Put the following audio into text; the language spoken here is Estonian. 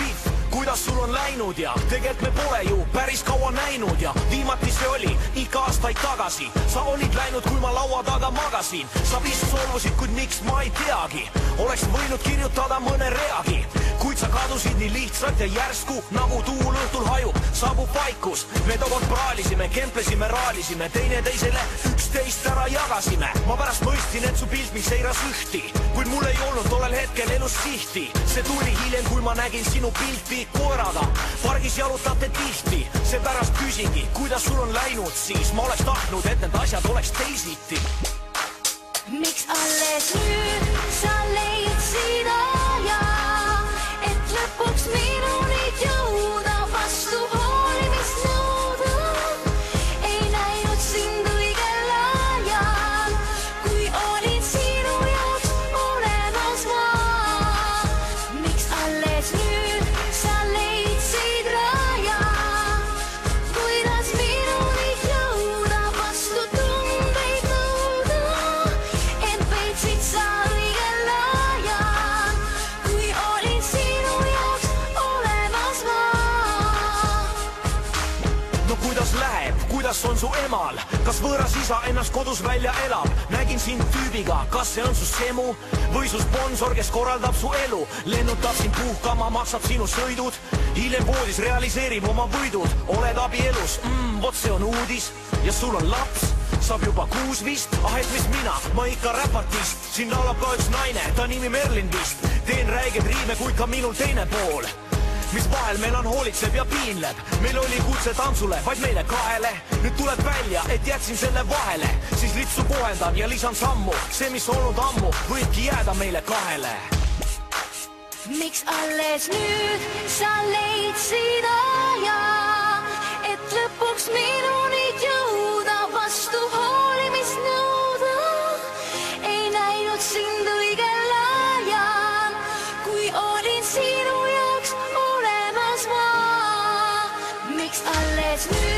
Beef, kuidas sul on läinud ja tegelikult me pole ju päris kaua näinud ja viimati see oli ikka aastaid tagasi. Sa olid läinud, kui ma laua taga magasin. Sa vist solvusid, kuid miks ma ei teagi. Oleksid võinud kirjutada mõne reagi, kuid sa kadusid nii lihtsalt ja järsku, nagu tuul õhtul hajub, saabub vaikus. Me tookord praalisime, kemplesime, raalisime, teineteisele üksteist ära jagasime. Ma pärast mõistsin, et su pilt mind seiras ühti, kuid mul ei olnud tollel hetkel elus sihti. See tuli hiljem, kui ma nägin sinu pilti koeraga. Pargis jalutate tihti, seepärast küsingi, kuidas sul on läinud siis. Ma oleks tahtnud, et need asjad oleks teisiti. Miks alles nüüd sa leidsid aja, et lõpuks minunid jõuda, vastu hoolimist nõuda? Ei näinud sind õigel ajal, kui olin sinu jaoks olemas ma. Miks alles nüüd sa leidsid raja, kuidas minunid jõuda, vastu tundeid nõuda? Et peitsid sa õigel ajal, kui olin sinu jaoks olemas ma. No kuidas läheb, kuidas on su emal? Kas võõras isa ennast kodus välja elab? Nägin sind tüübiga, kas see on su semu? Või su sponsor, kes korraldab su elu? Lennutab sind puhkama, maksab sinu sõidud, hiljem voodis realiseerib oma võidud. Oled abielus, vot see on uudis. Ja sul on laps, saab juba 6 vist. Ah, et mis mina, ma ikka räpatist. Siin laulab ka üks naine, ta nimi Merlin vist. Teen räiged riime, kuid ka minul teine pool, mis vahel melanhoolitseb ja piinleb. Meil oli kutse tantsule, vaid meile kahele. Nüüd tuleb välja, et jätsin selle vahele. Siis lipsu kohendan ja lisan sammu. See, mis olnud ammu, võibki jääda meile kahele. Miks alles nüüd sa leidsid aja, et lõpuks minunid jõuda, vastu hoolimist nõuda? Ei näinud sind õigel ajal, kui olin sinu jaoks olemas ma. Miks alles nüüd